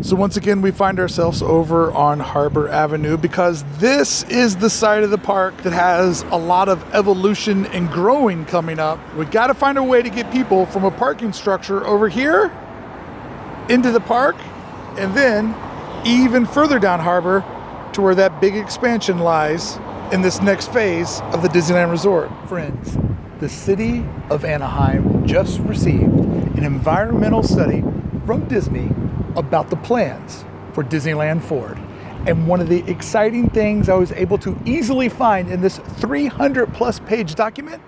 So once again, we find ourselves over on Harbor Avenue because this is the side of the park that has a lot of evolution and growing coming up. We got to find a way to get people from a parking structure over here into the park, and then even further down Harbor to where that big expansion lies in this next phase of the Disneyland Resort. Friends, the city of Anaheim just received an environmental study from Disney about the plans for Disneyland Forward. And one of the exciting things I was able to easily find in this 300+ page document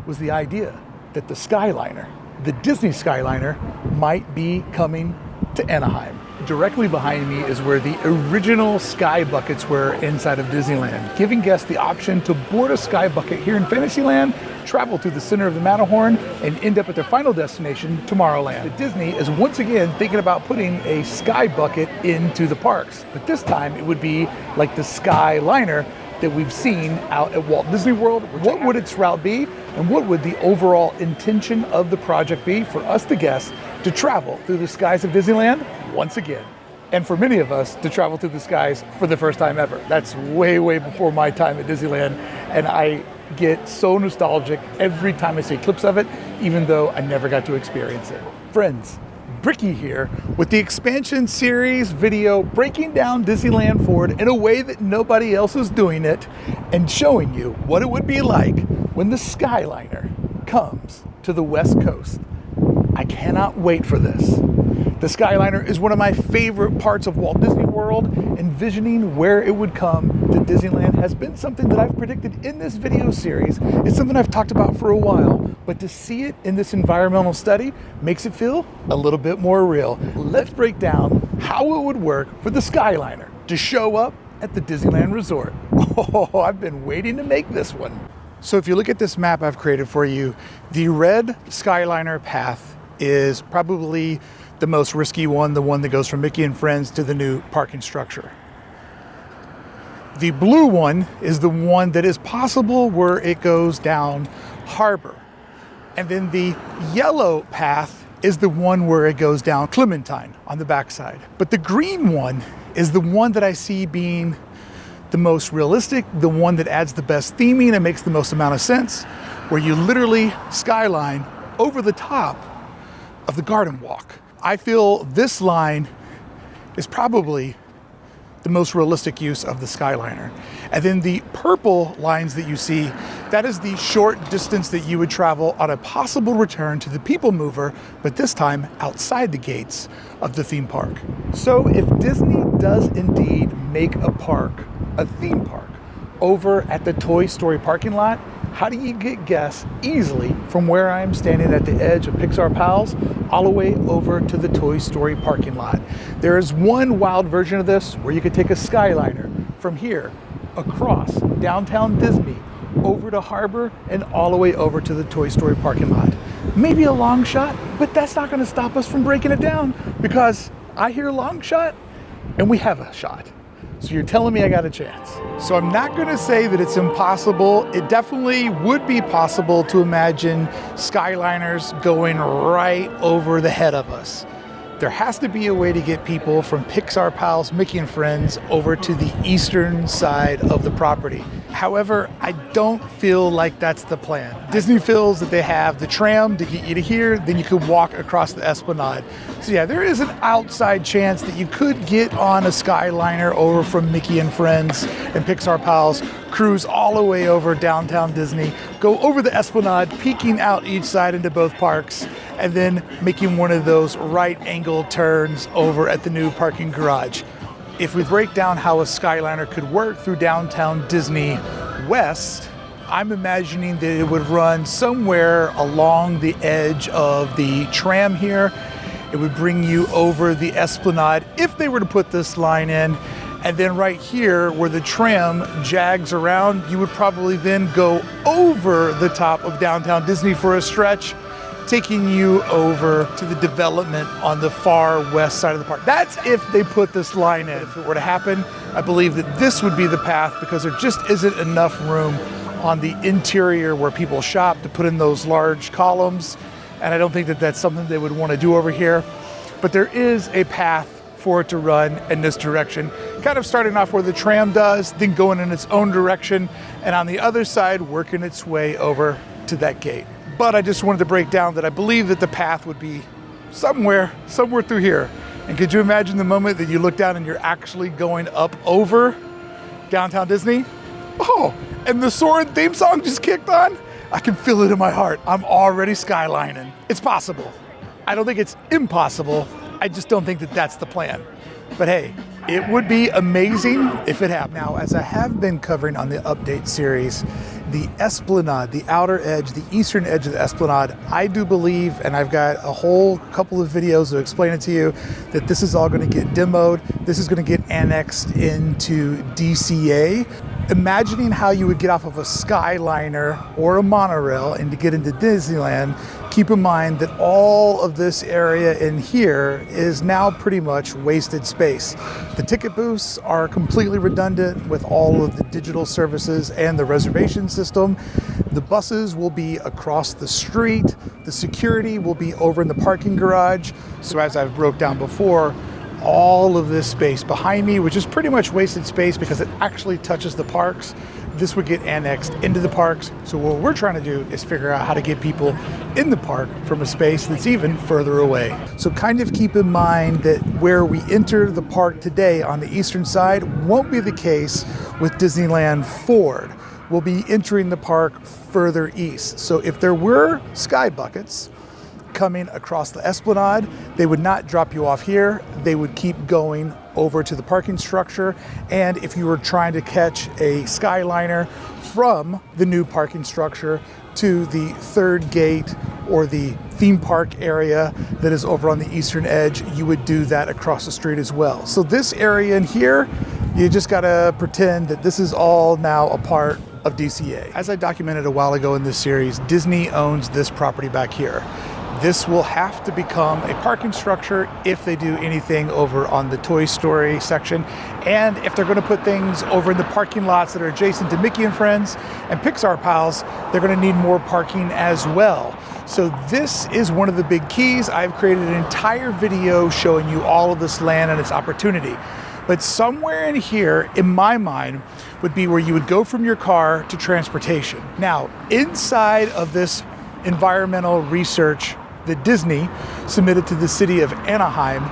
was the idea that the Skyliner, the Disney Skyliner, might be coming to Anaheim. Directly behind me is where the original Sky Buckets were inside of Disneyland, giving guests the option to board a Sky Bucket here in Fantasyland, travel to the center of the Matterhorn, and end up at their final destination, Tomorrowland. But Disney is once again thinking about putting a Sky Bucket into the parks, but this time it would be like the Skyliner that we've seen out at Walt Disney World. What would its route be, and what would the overall intention of the project be for us, the guests, to travel through the skies of Disneyland once again? And for many of us, to travel through the skies for the first time ever. That's way, way before my time at Disneyland, and I get so nostalgic every time I see clips of it, even though I never got to experience it. Friends, Bricky here with the expansion series video breaking down Disneyland Forward in a way that nobody else is doing it, and showing you what it would be like when the Skyliner comes to the West Coast. I cannot wait for this. The Skyliner is one of my favorite parts of Walt Disney World. Envisioning where it would come to Disneyland has been something that I've predicted in this video series. It's something I've talked about for a while, but to see it in this environmental study makes it feel a little bit more real. Let's break down how it would work for the Skyliner to show up at the Disneyland Resort. Oh, I've been waiting to make this one. So if you look at this map I've created for you, the red Skyliner path is probably the most risky one, the one that goes from Mickey and Friends to the new parking structure. The blue one is the one that is possible where it goes down Harbor. And then the yellow path is the one where it goes down Clementine on the backside. But the green one is the one that I see being the most realistic, the one that adds the best theming and makes the most amount of sense, where you literally skyline over the top of the Garden Walk. I feel this line is probably the most realistic use of the Skyliner. And then the purple lines that you see, that is the short distance that you would travel on a possible return to the People Mover, but this time outside the gates of the theme park. So if Disney does indeed make a theme park over at the Toy Story parking lot, how do you get guests easily from where I'm standing at the edge of Pixar Pals all the way over to the Toy Story parking lot? There is one wild version of this where you could take a Skyliner from here across downtown Disney over to Harbor and all the way over to the Toy Story parking lot. Maybe a long shot, but that's not going to stop us from breaking it down, because I hear long shot and we have a shot. So you're telling me I got a chance. So I'm not going to say that it's impossible. It definitely would be possible to imagine Skyliners going right over the head of us. There has to be a way to get people from Pixar Pals, Mickey and Friends over to the eastern side of the property. However, I don't feel like that's the plan. Disney feels that they have the tram to get you to here, then you could walk across the Esplanade. So yeah, there is an outside chance that you could get on a Skyliner over from Mickey and Friends and Pixar Pals, cruise all the way over downtown Disney, go over the Esplanade, peeking out each side into both parks, and then making one of those right angle turns over at the new parking garage. If we break down how a Skyliner could work through downtown Disney West, I'm imagining that it would run somewhere along the edge of the tram here. It would bring you over the Esplanade if they were to put this line in. And then right here where the tram jags around, you would probably then go over the top of downtown Disney for a stretch, taking you over to the development on the far west side of the park. That's if they put this line in. If it were to happen, I believe that this would be the path, because there just isn't enough room on the interior where people shop to put in those large columns. And I don't think that that's something they would want to do over here. But there is a path for it to run in this direction, kind of starting off where the tram does, then going in its own direction, and on the other side, working its way over to that gate. But I just wanted to break down that I believe that the path would be somewhere through here. And could you imagine the moment that you look down and you're actually going up over downtown Disney? Oh, and the Soarin' theme song just kicked on? I can feel it in my heart. I'm already skylining. It's possible. I don't think it's impossible. I just don't think that that's the plan. But hey, it would be amazing if it happened. Now, as I have been covering on the update series, the Esplanade, the outer edge, the eastern edge of the Esplanade, I do believe, and I've got a whole couple of videos to explain it to you, that this is all going to get demoed. This is going to get annexed into DCA. Imagining how you would get off of a Skyliner or a monorail and to get into Disneyland, keep in mind that all of this area in here is now pretty much wasted space. The ticket booths are completely redundant with all of the digital services and the reservation system. The buses will be across the street. The security will be over in the parking garage. So as I've broke down before, all of this space behind me, which is pretty much wasted space because it actually touches the parks, this would get annexed into the parks. So what we're trying to do is figure out how to get people in the park from a space that's even further away. So kind of keep in mind that where we enter the park today on the eastern side won't be the case with Disneyland Forward. We'll be entering the park further east. So if there were sky buckets coming across the Esplanade, they would not drop you off here. They would keep going over to the parking structure. And if you were trying to catch a Skyliner from the new parking structure to the third gate or the theme park area that is over on the eastern edge, you would do that across the street as well. So this area in here, you just gotta pretend that this is all now a part of DCA. As I documented a while ago in this series, Disney owns this property back here. This will have to become a parking structure if they do anything over on the Toy Story section. And if they're going to put things over in the parking lots that are adjacent to Mickey and Friends and Pixar Pals, they're going to need more parking as well. So this is one of the big keys. I've created an entire video showing you all of this land and its opportunity. But somewhere in here, in my mind, would be where you would go from your car to transportation. Now, inside of this environmental research that Disney submitted to the city of Anaheim,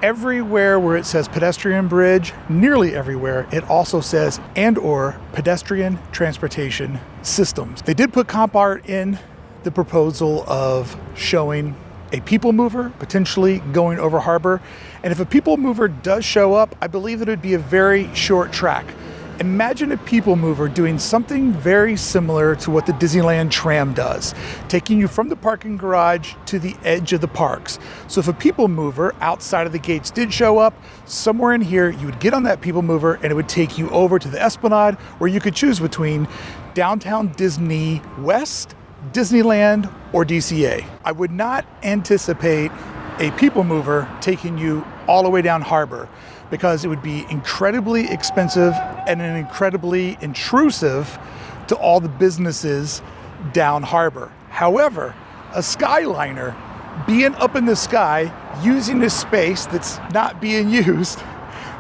everywhere where it says pedestrian bridge, nearly everywhere, it also says and/or pedestrian transportation systems. They did put comp art in the proposal of showing a people mover potentially going over harbor. And if a people mover does show up, I believe that it would be a very short track. Imagine a people mover doing something very similar to what the Disneyland tram does, taking you from the parking garage to the edge of the parks. So if a people mover outside of the gates did show up, somewhere in here, you would get on that people mover and it would take you over to the Esplanade, where you could choose between downtown Disney West, Disneyland, or DCA. I would not anticipate a people mover taking you all the way down harbor, because it would be incredibly expensive and incredibly intrusive to all the businesses down harbor. However, a Skyliner being up in the sky using this space that's not being used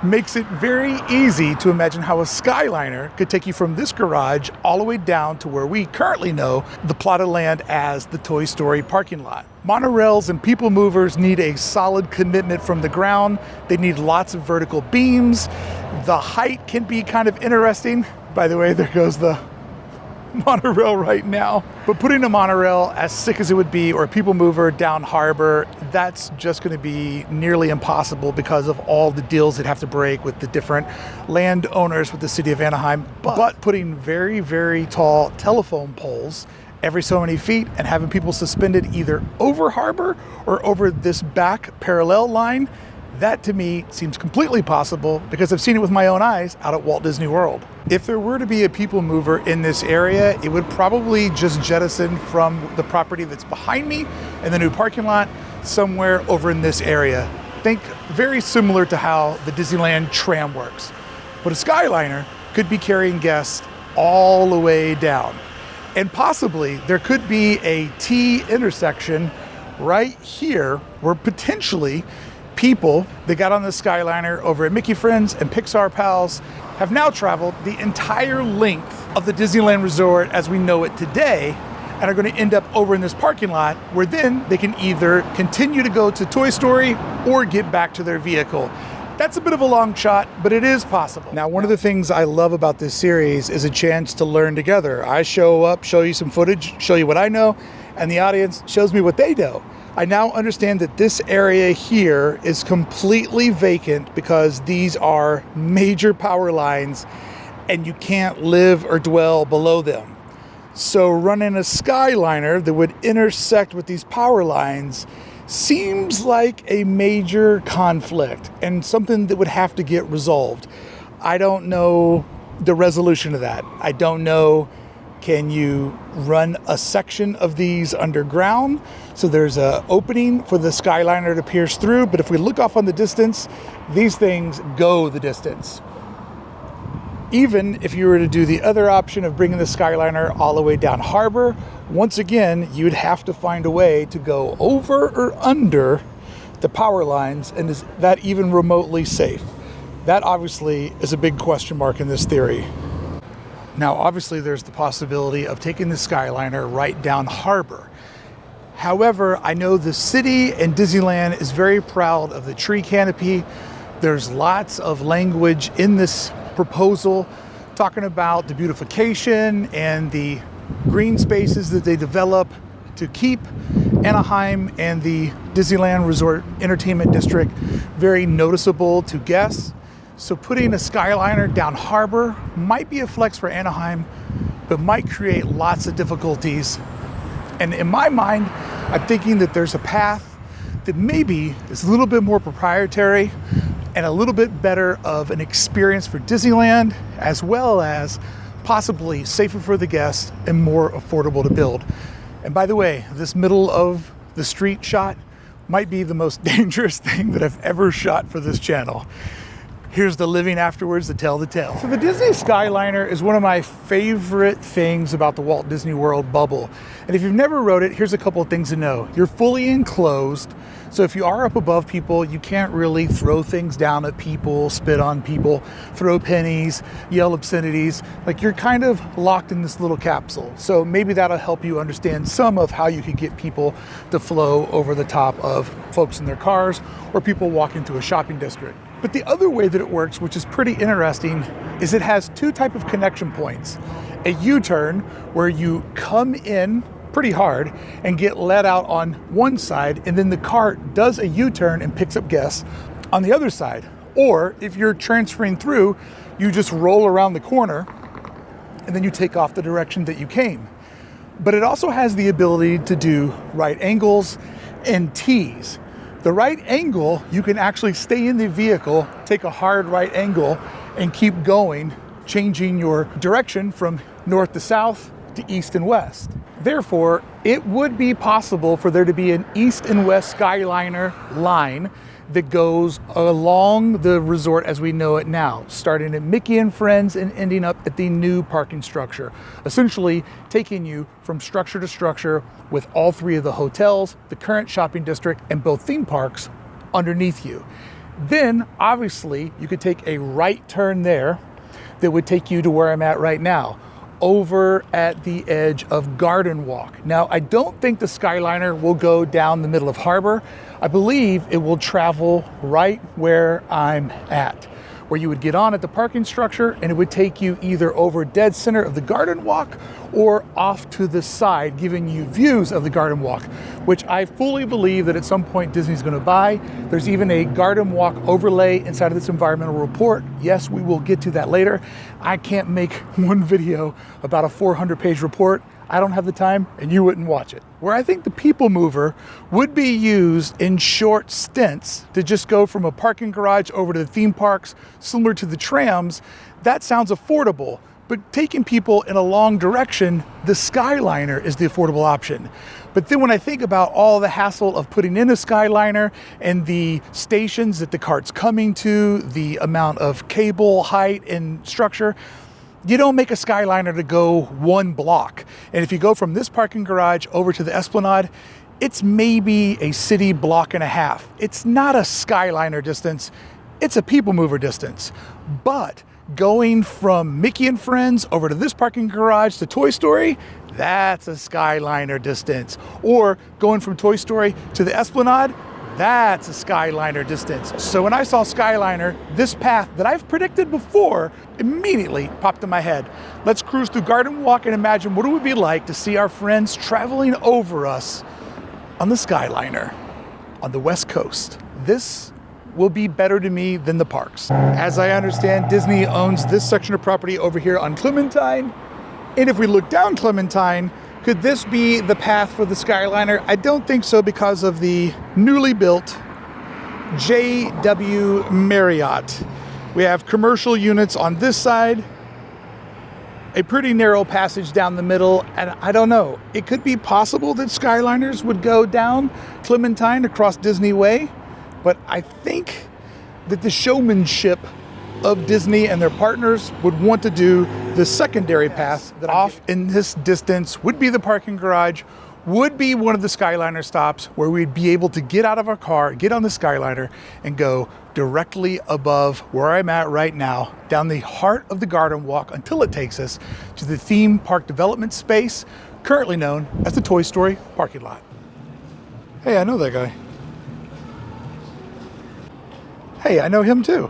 makes it very easy to imagine how a Skyliner could take you from this garage all the way down to where we currently know the plot of land as the Toy Story parking lot. Monorails and people movers need a solid commitment from the ground. They need lots of vertical beams. The height can be kind of interesting. By the way, there goes the monorail right now. But putting a monorail, as sick as it would be, or a people mover down harbor, that's just going to be nearly impossible because of all the deals that have to break with the different landowners with the city of Anaheim. But putting very, very tall telephone poles every so many feet and having people suspended either over harbor or over this back parallel line, that to me seems completely possible because I've seen it with my own eyes out at Walt Disney World. If there were to be a people mover in this area, it would probably just jettison from the property that's behind me in the new parking lot somewhere over in this area. Think very similar to how the Disneyland tram works. But a Skyliner could be carrying guests all the way down. And possibly there could be a T intersection right here where potentially people that got on the Skyliner over at Mickey Friends and Pixar Pals have now traveled the entire length of the Disneyland Resort as we know it today, and are going to end up over in this parking lot where then they can either continue to go to Toy Story or get back to their vehicle. That's a bit of a long shot, but it is possible. Now, one of the things I love about this series is a chance to learn together. I show up, show you some footage, show you what I know, and the audience shows me what they know. I now understand that this area here is completely vacant because these are major power lines and you can't live or dwell below them. So running a Skyliner that would intersect with these power lines seems like a major conflict and something that would have to get resolved. I don't know the resolution of that. I don't know, can you run a section of these underground so there's an opening for the Skyliner to pierce through? But if we look off on the distance, these things go the distance. Even if you were to do the other option of bringing the Skyliner all the way down harbor, once again, you'd have to find a way to go over or under the power lines, and is that even remotely safe? That obviously is a big question mark in this theory. Now, obviously, there's the possibility of taking the Skyliner right down harbor. However, I know the city and Disneyland is very proud of the tree canopy. There's lots of language in this proposal talking about the beautification and the green spaces that they develop to keep Anaheim and the Disneyland Resort Entertainment District very noticeable to guests. So putting a Skyliner down harbor might be a flex for Anaheim, but might create lots of difficulties. And in my mind, I'm thinking that there's a path that maybe is a little bit more proprietary and a little bit better of an experience for Disneyland, as well as possibly safer for the guests and more affordable to build. And by the way, this middle of the street shot might be the most dangerous thing that I've ever shot for this channel. Here's the living afterwards to tell the tale. So the Disney Skyliner is one of my favorite things about the Walt Disney World bubble. And if you've never rode it, here's a couple of things to know. You're fully enclosed. So if you are up above people, you can't really throw things down at people, spit on people, throw pennies, yell obscenities. Like, you're kind of locked in this little capsule. So maybe that'll help you understand some of how you could get people to flow over the top of folks in their cars or people walking through a shopping district. But the other way that it works, which is pretty interesting, is it has two types of connection points. A U-turn where you come in pretty hard and get let out on one side, and then the cart does a U-turn and picks up guests on the other side. Or if you're transferring through, you just roll around the corner and then you take off the direction that you came. But it also has the ability to do right angles and T's. The right angle, you can actually stay in the vehicle, take a hard right angle, and keep going, changing your direction from north to south to east and west. Therefore, it would be possible for there to be an east and west Skyliner line that goes along the resort as we know it now, starting at Mickey and Friends and ending up at the new parking structure, essentially taking you from structure to structure with all three of the hotels, the current shopping district, and both theme parks underneath you. Then, obviously, you could take a right turn there that would take you to where I'm at right now, over at the edge of Garden Walk. Now, I don't think the Skyliner will go down the middle of harbor. I believe it will travel right where I'm at, where you would get on at the parking structure and it would take you either over dead center of the Garden Walk or off to the side, giving you views of the Garden Walk, which I fully believe that at some point Disney's going to buy. There's even a Garden Walk overlay inside of this environmental report. Yes, we will get to that later. I can't make one video about a 400-page report. I don't have the time, and you wouldn't watch it. Where I think the People Mover would be used in short stints to just go from a parking garage over to the theme parks, similar to the trams, that sounds affordable. But taking people in a long direction, the Skyliner is the affordable option. But then when I think about all the hassle of putting in a Skyliner and the stations that the cart's coming to, the amount of cable height and structure, you don't make a Skyliner to go one block. And if you go from this parking garage over to the Esplanade, it's maybe a city block and a half. It's not a Skyliner distance, it's a people mover distance. But going from Mickey and Friends over to this parking garage to Toy Story, that's a Skyliner distance. Or going from Toy Story to the Esplanade, that's a Skyliner distance. So when I saw Skyliner, this path that I've predicted before immediately popped in my head. Let's cruise through Garden Walk and imagine what it would be like to see our friends traveling over us on the Skyliner on the West Coast. This will be better to me than the parks. As I understand, Disney owns this section of property over here on Clementine. And if we look down Clementine, could this be the path for the Skyliner? I don't think so because of the newly built JW Marriott. We have commercial units on this side, a pretty narrow passage down the middle, and I don't know. It could be possible that Skyliners would go down Clementine across Disney Way, but I think that the showmanship of Disney and their partners would want to do the secondary path that off in this distance would be the parking garage, would be one of the Skyliner stops where we'd be able to get out of our car, get on the Skyliner, and go directly above where I'm at right now, down the heart of the Garden Walk until it takes us to the theme park development space, currently known as the Toy Story parking lot. Hey, I know that guy. Hey, I know him too.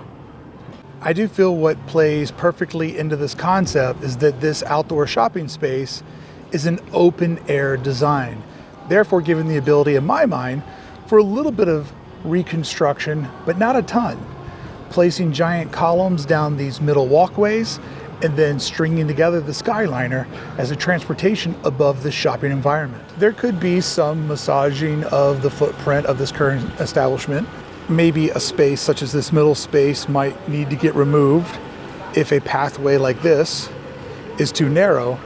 I do feel what plays perfectly into this concept is that this outdoor shopping space is an open air design, therefore giving the ability in my mind for a little bit of reconstruction, but not a ton. Placing giant columns down these middle walkways and then stringing together the Skyliner as a transportation above the shopping environment. There could be some massaging of the footprint of this current establishment. Maybe a space such as this middle space might need to get removed if a pathway like this is too narrow.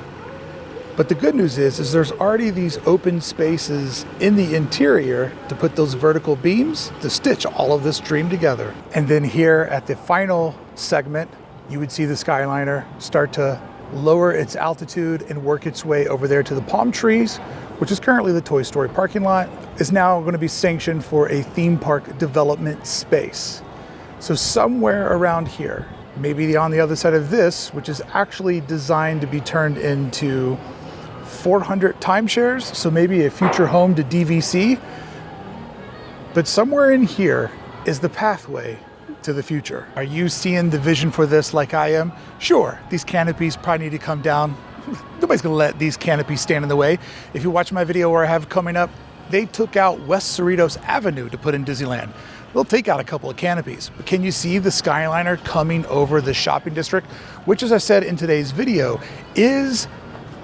But the good news is there's already these open spaces in the interior to put those vertical beams to stitch all of this dream together. And then here at the final segment, you would see the Skyliner start to lower its altitude and work its way over there to the palm trees, which is currently the Toy Story parking lot, is now going to be sanctioned for a theme park development space. So somewhere around here, maybe on the other side of this, which is actually designed to be turned into 400 timeshares, so maybe a future home to DVC. But somewhere in here is the pathway to the future. Are you seeing the vision for this like I am? Sure, these canopies probably need to come down. Nobody's gonna let these canopies stand in the way. If you watch my video where I have coming up, they took out West Cerritos Avenue to put in Disneyland. They'll take out a couple of canopies, but can you see the Skyliner coming over the shopping district, which, as I said in today's video, is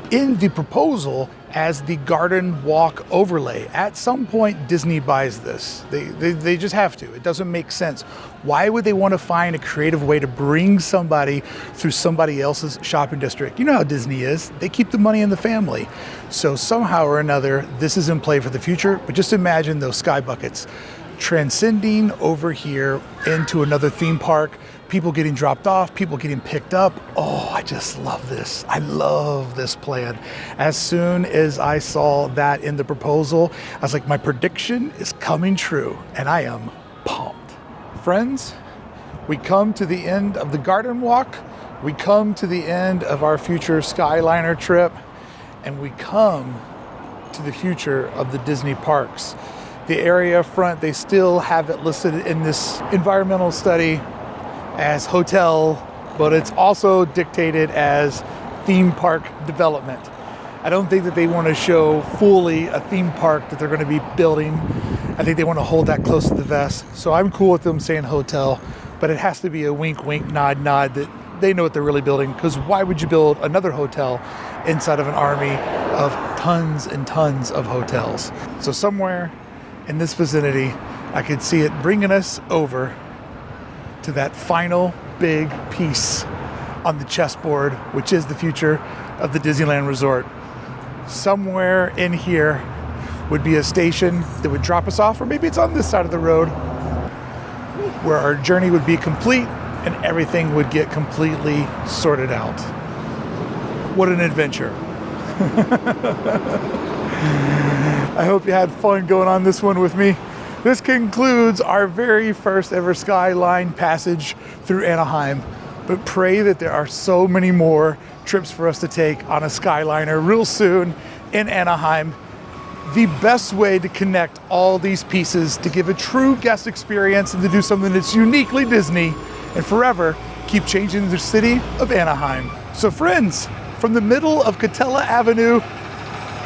in the proposal as the Garden Walk overlay. At some point, Disney buys this. They just have to. It doesn't make sense. Why would they want to find a creative way to bring somebody through somebody else's shopping district? You know how Disney is. They keep the money in the family. So somehow or another, this is in play for the future, but just imagine those sky buckets transcending over here into another theme park, people getting dropped off, people getting picked up. Oh, I just love this. I love this plan. As soon as I saw that in the proposal, I was like, my prediction is coming true, and I am pumped. Friends, we come to the end of the Garden Walk, we come to the end of our future Skyliner trip, and we come to the future of the Disney parks. The area front, they still have it listed in this environmental study as hotel, but it's also dictated as theme park development. I don't think that they want to show fully a theme park that they're going to be building. I think they want to hold that close to the vest. So I'm cool with them saying hotel, but it has to be a wink, wink, nod, nod that they know what they're really building, because why would you build another hotel inside of an army of tons and tons of hotels? So somewhere in this vicinity, I could see it bringing us over to that final big piece on the chessboard, which is the future of the Disneyland Resort. Somewhere in here would be a station that would drop us off, or maybe it's on this side of the road, where our journey would be complete and everything would get completely sorted out. What an adventure. I hope you had fun going on this one with me. This concludes our very first ever Skyline passage through Anaheim. But pray that there are so many more trips for us to take on a Skyliner real soon in Anaheim. The best way to connect all these pieces to give a true guest experience and to do something that's uniquely Disney and forever keep changing the city of Anaheim. So friends, from the middle of Catella Avenue,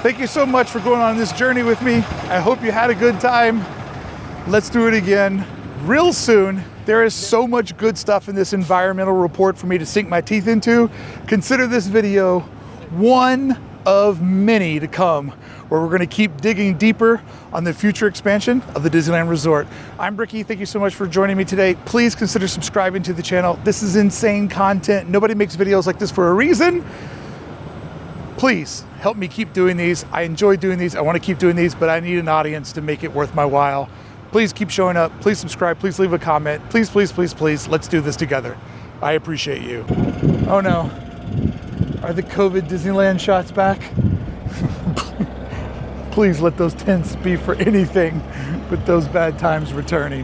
thank you so much for going on this journey with me. I hope you had a good time. Let's do it again real soon. There is so much good stuff in this environmental report for me to sink my teeth into. Consider this video one of many to come, where we're gonna keep digging deeper on the future expansion of the Disneyland Resort. I'm Ricky, thank you so much for joining me today. Please consider subscribing to the channel. This is insane content. Nobody makes videos like this for a reason. Please help me keep doing these. I enjoy doing these, I wanna keep doing these, but I need an audience to make it worth my while. Please keep showing up, please subscribe, please leave a comment. Please, please, please, please, let's do this together. I appreciate you. Oh no, are the COVID Disneyland shots back? Please let those tents be for anything but those bad times returning.